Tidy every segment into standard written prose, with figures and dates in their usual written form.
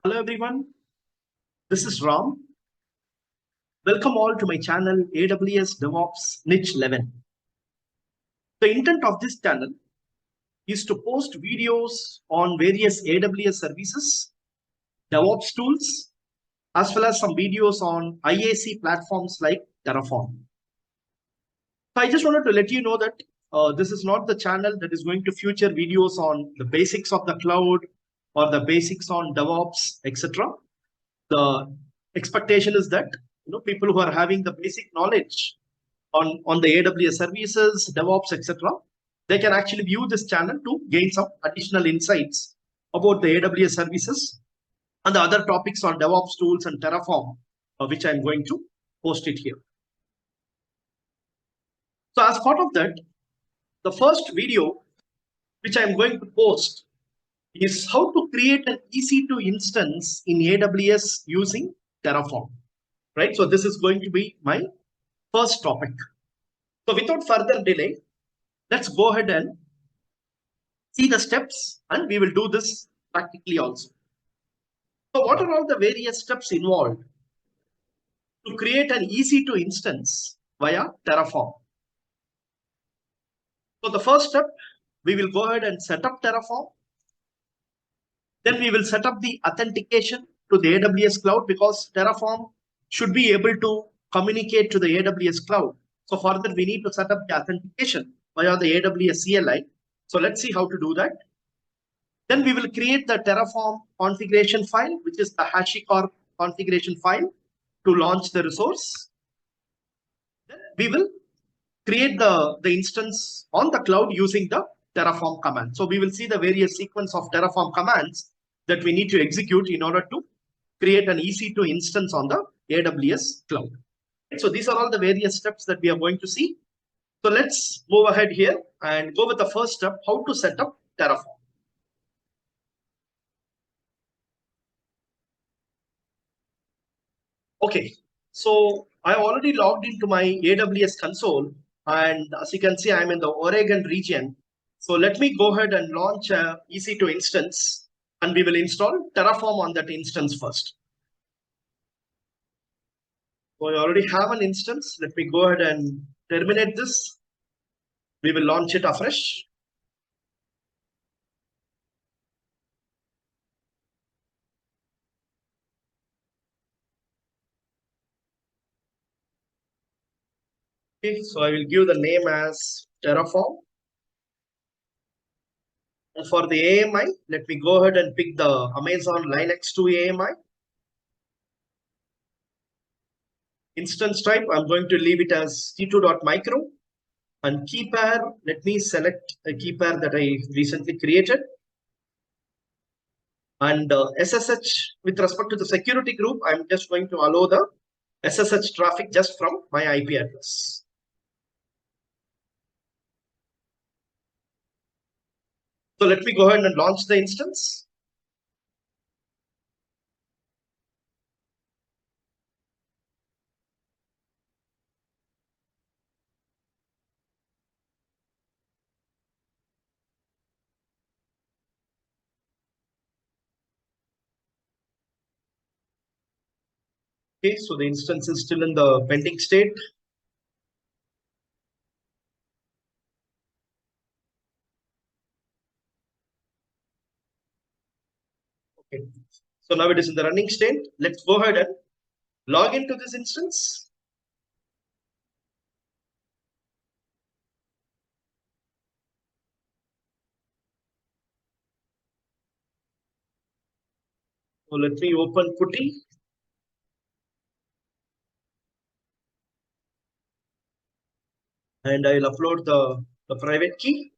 Hello everyone, this is Ram. Welcome all to my channel AWS DevOps Niche 11. The intent of this channel is to post videos on various AWS services, DevOps tools, as well as some videos on IAC platforms like Terraform. So I just wanted to let you know that this is not the channel that is going to feature videos on the basics of the cloud or the basics on DevOps, etc. The expectation is that people who are having the basic knowledge on the AWS services, DevOps, etc., they can actually view this channel to gain some additional insights about the AWS services and the other topics on DevOps tools and Terraform, which I'm going to post it here. So as part of that, the first video which I'm going to post is how to create an EC2 instance in AWS using Terraform, right? So this is going to be my first topic. So without further delay, let's go ahead and see the steps, and we will do this practically also. So what are all the various steps involved to create an EC2 instance via Terraform? So the first step, we will go ahead and set up Terraform. Then we will set up the authentication to the AWS cloud, because Terraform should be able to communicate to the AWS cloud. So for that, we need to set up the authentication via the AWS CLI. So let's see how to do that. Then we will create the Terraform configuration file, which is the HashiCorp configuration file, to launch the resource. Then we will create the instance on the cloud using the Terraform command. So we will see the various sequence of Terraform commands that we need to execute in order to create an EC2 instance on the AWS cloud. So these are all the various steps that we are going to see. So let's move ahead here and go with the first step, how to set up Terraform. Okay, so I already logged into my AWS console, and as you can see, I'm in the Oregon region. So let me go ahead and launch a EC2 instance, and we will install Terraform on that instance first. So I already have an instance. Let me go ahead and terminate this. We will launch it afresh. Okay, so I will give the name as Terraform. And for the AMI, let me go ahead and pick the Amazon Linux 2 AMI. Instance type, I'm going to leave it as t2.micro. And key pair, let me select a key pair that I recently created. And SSH, with respect to the security group, I'm just going to allow the SSH traffic just from my IP address. So let me go ahead and launch the instance. Okay, so the instance is still in the pending state. Okay, so now it is in the running state. Let's go ahead and log into this instance. So let me open PuTTY. And I will upload the private key.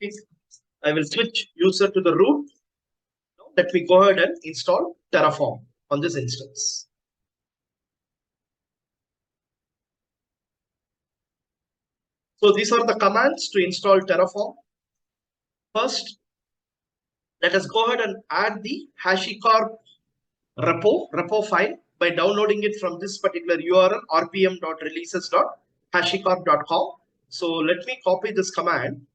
Okay. I will switch user to the root. Now let me go ahead and install Terraform on this instance. So these are the commands to install Terraform. First, let us go ahead and add the HashiCorp repo file by downloading it from this particular URL rpm.releases.hashicorp.com. So let me copy this command.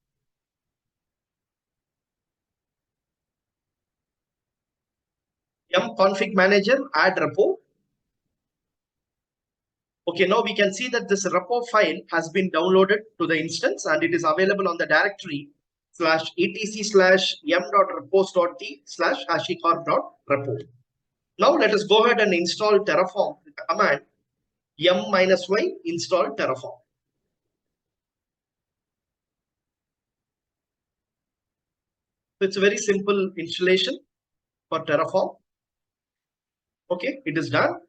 Yum config manager add repo. Okay, now we can see that this repo file has been downloaded to the instance and it is available on the directory /etc/yum.repos.t/hashicorp.repo. Now let us go ahead and install Terraform with the command yum-y install Terraform. So it's a very simple installation for Terraform. Okay, it is done.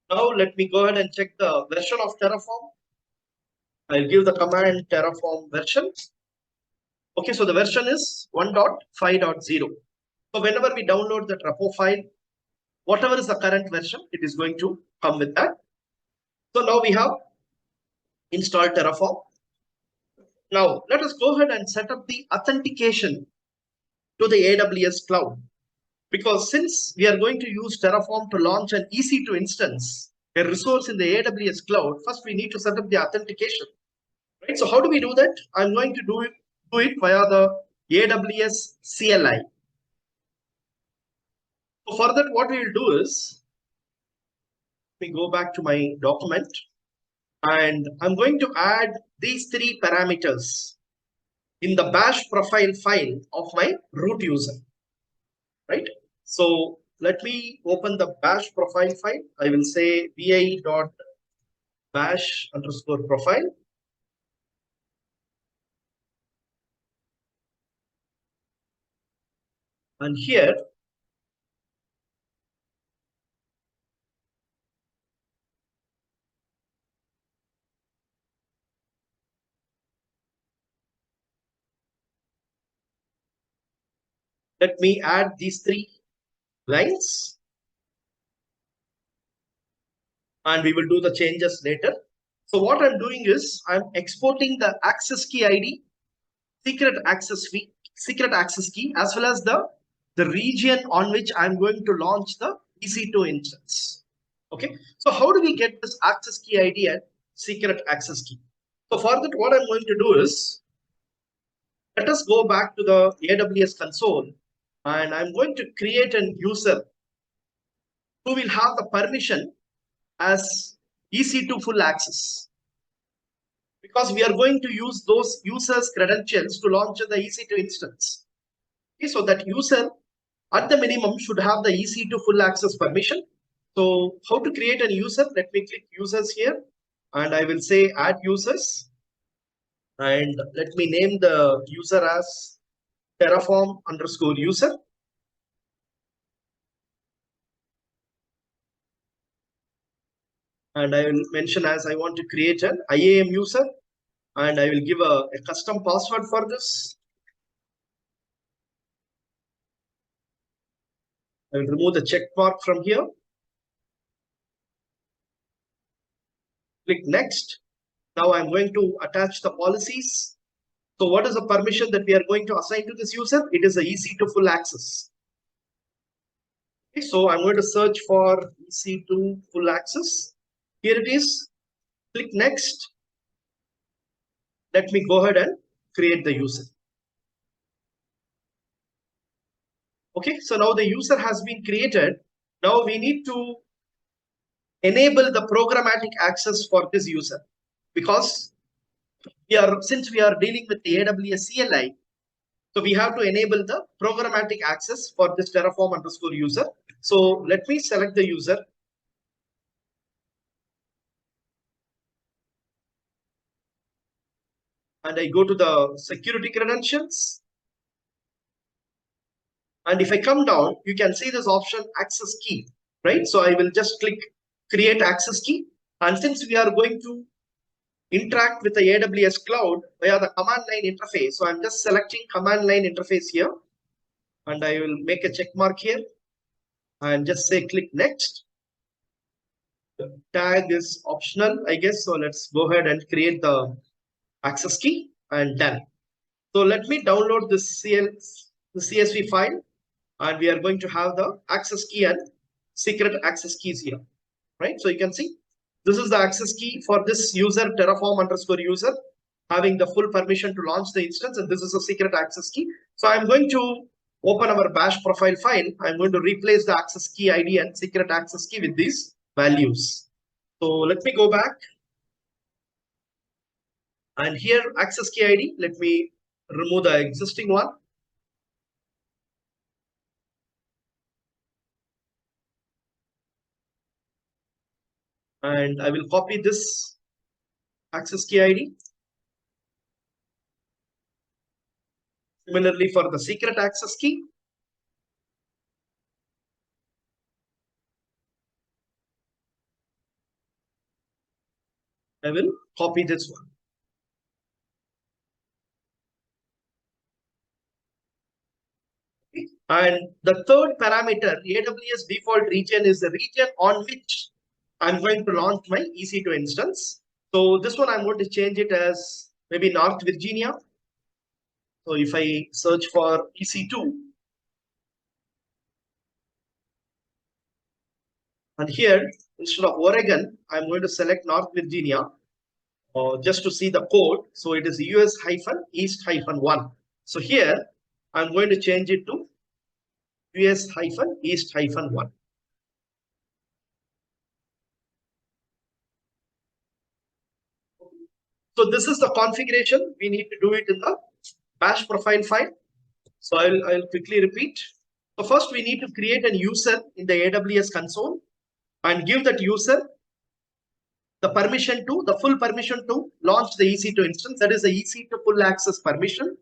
Now let me go ahead and check the version of Terraform. I'll give the command Terraform version. Okay, so the version is 1.5.0. So whenever we download the repo file, whatever is the current version, it is going to come with that. So now we have installed Terraform. Now let us go ahead and set up the authentication to the AWS cloud. Because since we are going to use Terraform to launch an EC2 instance, a resource in the AWS cloud, first we need to set up the authentication. Right? So how do we do that? I'm going to do it via the AWS CLI. So for that, what we will do is, let me go back to my document and I'm going to add these three parameters in the bash profile file of my root user, right? So let me open the bash profile file. I will say vi.bash_profile. And here, let me add these three lines and we will do the changes later. So what I'm doing is I'm exporting the access key ID, secret access key, as well as the region on which I'm going to launch the EC2 instance. Okay, so how do we get this access key ID and secret access key? So for that, what I'm going to do is, let us go back to the AWS console and I'm going to create an user who will have the permission as EC2 full access. Because we are going to use those users' credentials to launch the EC2 instance. Okay, so that user at the minimum should have the EC2 full access permission. So how to create a user? Let me click users here and I will say add users. And let me name the user as Terraform_user. And I will mention as I want to create an IAM user and I will give a custom password for this. I will remove the check mark from here. Click next. Now I'm going to attach the policies. So what is the permission that we are going to assign to this user? It is the EC2 full access. Okay, so I'm going to search for EC2 full access. Here it is. Click next. Let me go ahead and create the user. Okay, so now the user has been created. Now we need to enable the programmatic access for this user because since we are dealing with the AWS CLI, so we have to enable the programmatic access for this Terraform_user. So let me select the user. And I go to the security credentials. And if I come down, you can see this option access key, right? So I will just click create access key. And since we are going to interact with the AWS cloud via the command line interface, so I'm just selecting command line interface here. And I will make a check mark here and just say click next. The tag is optional, I guess. So let's go ahead and create the access key and done. So let me download this the CSV file and we are going to have the access key and secret access keys here, right? So you can see this is the access key for this user, Terraform underscore user, having the full permission to launch the instance, and this is a secret access key. So I'm going to open our bash profile file. I'm going to replace the access key ID and secret access key with these values. So let me go back. And here, access key ID, let me remove the existing one. And I will copy this access key ID. Similarly, for the secret access key, I will copy this one. And the third parameter, AWS default region, is the region on which I'm going to launch my EC2 instance. So this one I'm going to change it as maybe North Virginia. So if I search for EC2, and here instead of Oregon, I'm going to select North Virginia just to see the code. So it is US-East-1. So here I'm going to change it to US-East-1. So this is the configuration. We need to do it in the bash profile file. So I'll quickly repeat. So first we need to create a user in the AWS console and give that user the full permission to launch the EC2 instance. That is the EC2 full access permission.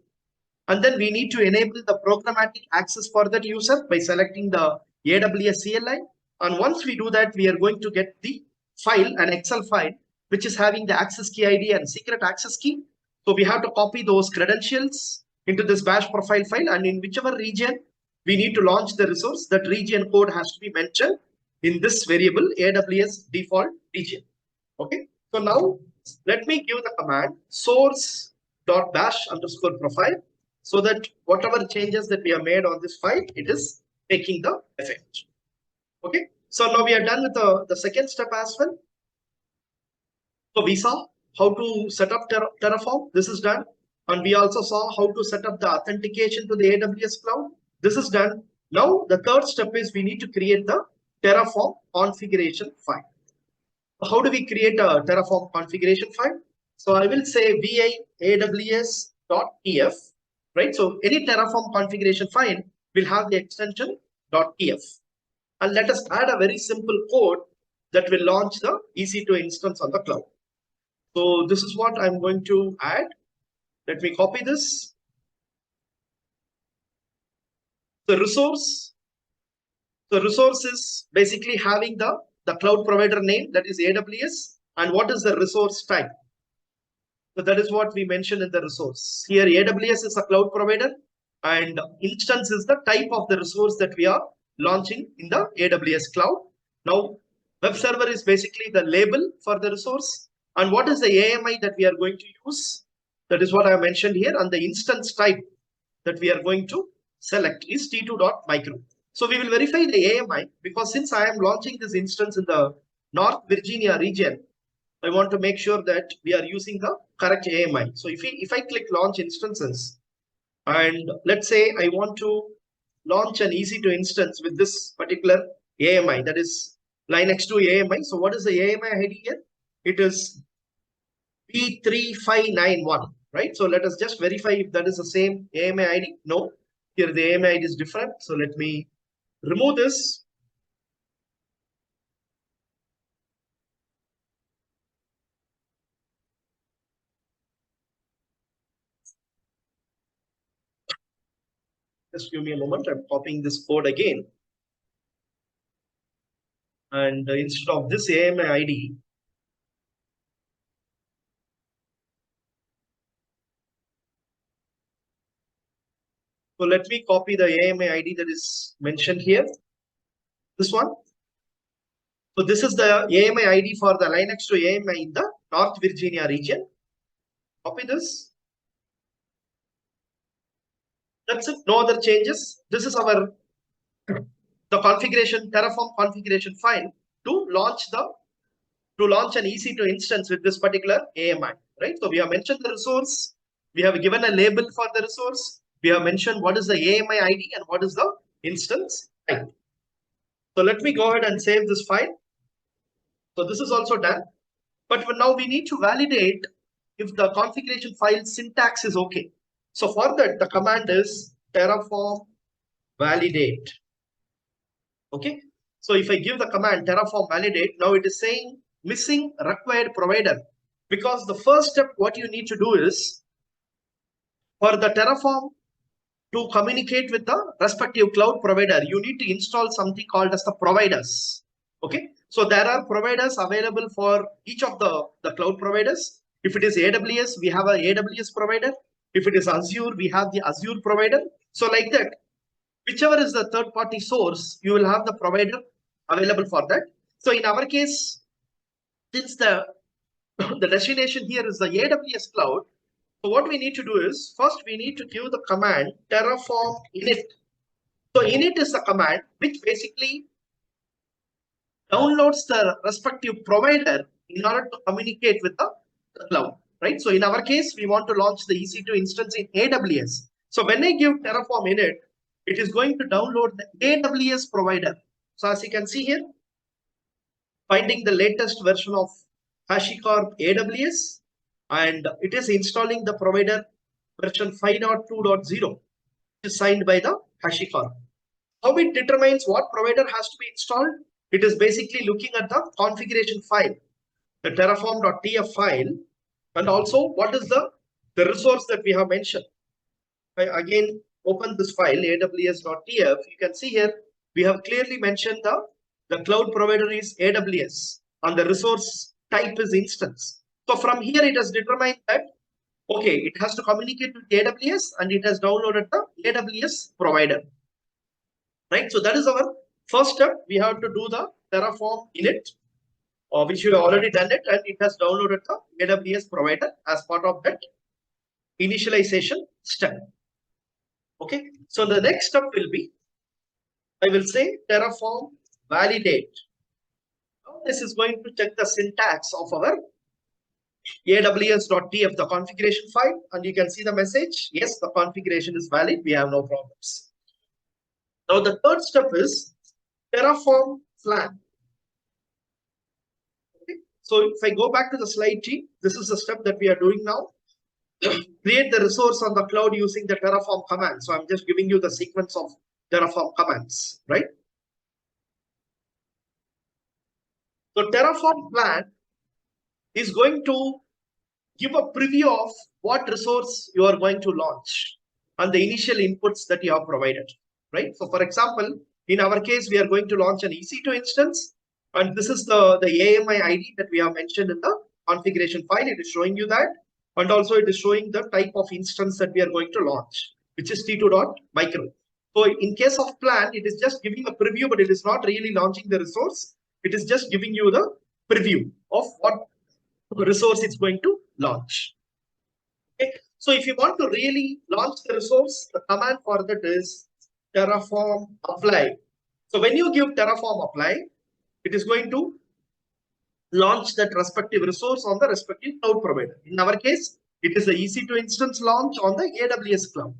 And then we need to enable the programmatic access for that user by selecting the AWS CLI. And once we do that, we are going to get the file, an Excel file, which is having the access key ID and secret access key. So we have to copy those credentials into this bash profile file. And in whichever region we need to launch the resource, that region code has to be mentioned in this variable AWS default region. Okay. So now let me give the command source.bash underscore profile, so that whatever changes that we have made on this file, it is taking the effect. Okay. So now we are done with the second step as well. So we saw how to set up Terraform. This is done. And we also saw how to set up the authentication to the AWS cloud. This is done. Now the third step is we need to create the Terraform configuration file. How do we create a Terraform configuration file? So I will say vi aws.tf, right? So any Terraform configuration file will have the extension .tf. And let us add a very simple code that will launch the EC2 instance on the cloud. So this is what I'm going to add. Let me copy this. The resource is basically having the cloud provider name, that is AWS, and what is the resource type. So that is what we mentioned in the resource. Here AWS is a cloud provider and instance is the type of the resource that we are launching in the AWS cloud. Now web server is basically the label for the resource, and what is the AMI that we are going to use? That is what I mentioned here, and the instance type that we are going to select is t2.micro. So we will verify the AMI, because since I am launching this instance in the North Virginia region, I want to make sure that we are using the correct AMI. So if I click launch instances, and let's say I want to launch an EC2 instance with this particular AMI, that is Linux 2 AMI. So what is the AMI ID here? It is P3591, right? So let us just verify if that is the same AMI ID. No, here the AMI ID is different. So let me remove this. Just give me a moment. I'm copying this code again. And instead of this AMI ID, so let me copy the AMI ID that is mentioned here. This one. So this is the AMI ID for the Linux 2 AMI in the North Virginia region. Copy this. That's it. No other changes. This is our the configuration, Terraform configuration file to launch an EC2 instance with this particular AMI, right? So we have mentioned the resource, we have given a label for the resource, we have mentioned what is the AMI ID and what is the instance type. So let me go ahead and save this file. So this is also done, but now we need to validate if the configuration file syntax is okay. So for that, the command is Terraform validate. Okay. So if I give the command Terraform validate, now it is saying missing required provider, because the first step what you need to do is for the Terraform to communicate with the respective cloud provider, you need to install something called as the providers. Okay. So there are providers available for each of the cloud providers. If it is AWS, we have a AWS provider. If it is Azure, we have the Azure provider. So like that, whichever is the third party source, you will have the provider available for that. So in our case, since the destination here is the AWS cloud, so what we need to do is first we need to give the command Terraform init. So init is the command which basically downloads the respective provider in order to communicate with the cloud, right? So in our case, we want to launch the EC2 instance in AWS. So when I give Terraform init, it is going to download the AWS provider. So as you can see here, finding the latest version of HashiCorp AWS, and it is installing the provider version 5.2.0, which is signed by the HashiCorp. How it determines what provider has to be installed? It is basically looking at the configuration file, the terraform.tf file, and also what is the resource that we have mentioned. I again open this file, aws.tf. You can see here, we have clearly mentioned the cloud provider is AWS and the resource type is instance. So from here, it has determined that, okay, it has to communicate with AWS and it has downloaded the AWS provider. Right, so that is our first step. We have to do the Terraform init, which you have already done it, and it has downloaded the AWS provider as part of that initialization step. Okay, so the next step will be, I will say Terraform validate. Now this is going to check the syntax of our aws.tf, the configuration file, and you can see the message. Yes, the configuration is valid. We have no problems. Now the third step is Terraform plan. Okay. So if I go back to the slide G, this is the step that we are doing now. Create the resource on the cloud using the Terraform command. So I'm just giving you the sequence of Terraform commands, right? So Terraform plan is going to give a preview of what resource you are going to launch and the initial inputs that you have provided, right? So for example, in our case, we are going to launch an EC2 instance, and this is the AMI ID that we have mentioned in the configuration file. It is showing you that, and also it is showing the type of instance that we are going to launch, which is t2.micro. So in case of plan, it is just giving a preview, but it is not really launching the resource. It is just giving you the preview of what resource it's going to launch. Okay. So if you want to really launch the resource, the command for that is Terraform apply. So when you give Terraform apply, it is going to launch that respective resource on the respective cloud provider. In our case, it is the EC2 instance launch on the AWS cloud.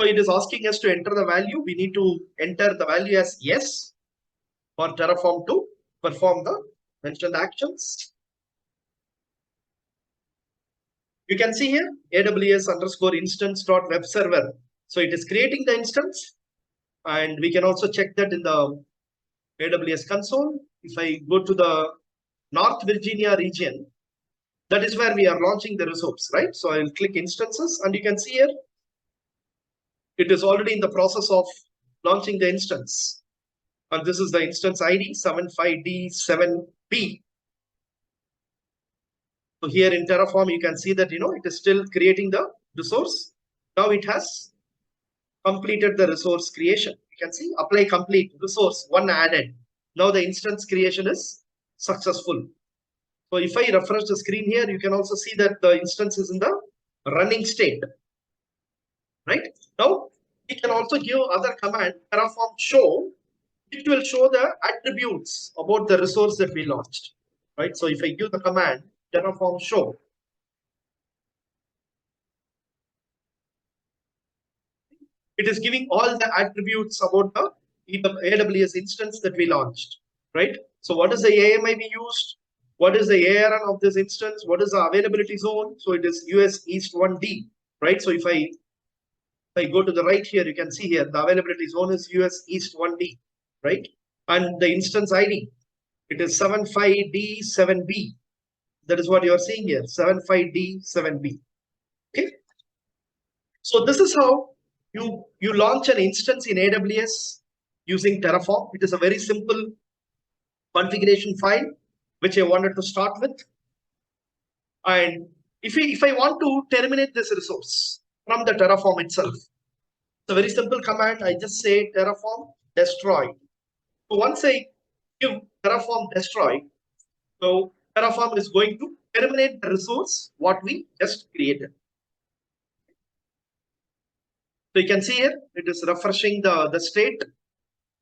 So it is asking us to enter the value. We need to enter the value as yes for Terraform to perform the mentioned actions. You can see here AWS underscore instance dot web server. So it is creating the instance, and we can also check that in the AWS console. If I go to the North Virginia region, that is where we are launching the resource, right? So I'll click instances, and you can see here it is already in the process of launching the instance. And this is the instance ID 75D7P. So here in Terraform, you can see that, it is still creating the resource. Now it has completed the resource creation. You can see apply complete resource one added. Now the instance creation is successful. So if I refresh the screen here, you can also see that the instance is in the running state, right? Now, we can also give other command, Terraform show. It will show the attributes about the resource that we launched, right? So if I give the command Terraform show, it is giving all the attributes about the AWS instance that we launched, right? So what is the AMI we used? What is the ARN of this instance? What is the availability zone? So it is US East 1D, right? So if I go to the right here, you can see here the availability zone is US East 1D, right? And the instance ID, it is 75D7B. That is what you are seeing here, 75D7B. Okay. So this is how you launch an instance in AWS using Terraform. It is a very simple configuration file which I wanted to start with. And if I want to terminate this resource from the Terraform itself, it's a very simple command. I just say Terraform destroy. So once I give Terraform destroy, so Terraform is going to terminate the resource what we just created. So you can see here, it is refreshing the state.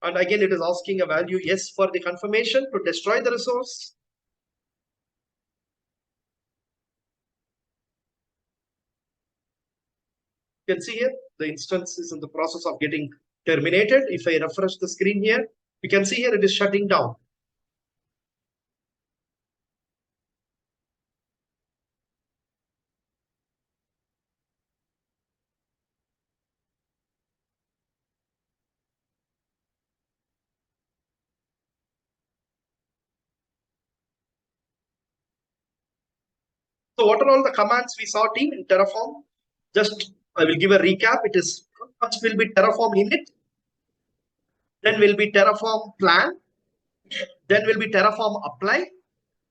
And again, it is asking a value yes for the confirmation to destroy the resource. You can see here, the instance is in the process of getting terminated. If I refresh the screen here, you can see here it is shutting down. So what are all the commands we saw, team, in Terraform? Just I will give a recap. It is first will be Terraform init, then will be Terraform plan, then will be Terraform apply.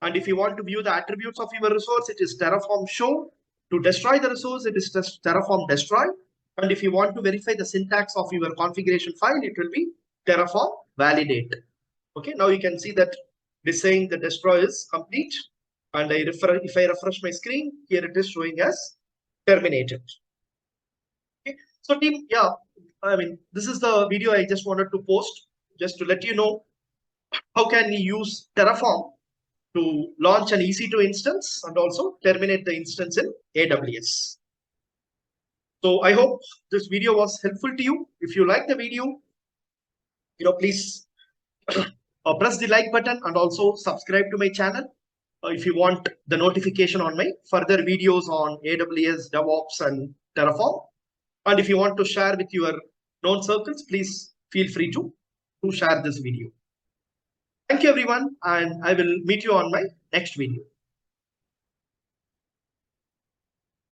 And if you want to view the attributes of your resource, it is Terraform show. To destroy the resource, it is just Terraform destroy. And if you want to verify the syntax of your configuration file, it will be Terraform validate. Okay, now you can see that it is saying the destroy is complete. And if I refresh my screen, here it is showing as terminated. Okay, so team, yeah, I mean, this is the video I just wanted to post just to let you know how can we use Terraform to launch an EC2 instance and also terminate the instance in AWS. So I hope this video was helpful to you. If you like the video, please press the like button and also subscribe to my channel. If you want the notification on my further videos on AWS, DevOps, and Terraform. And if you want to share with your known circles, please feel free to share this video. Thank you, everyone, and I will meet you on my next video.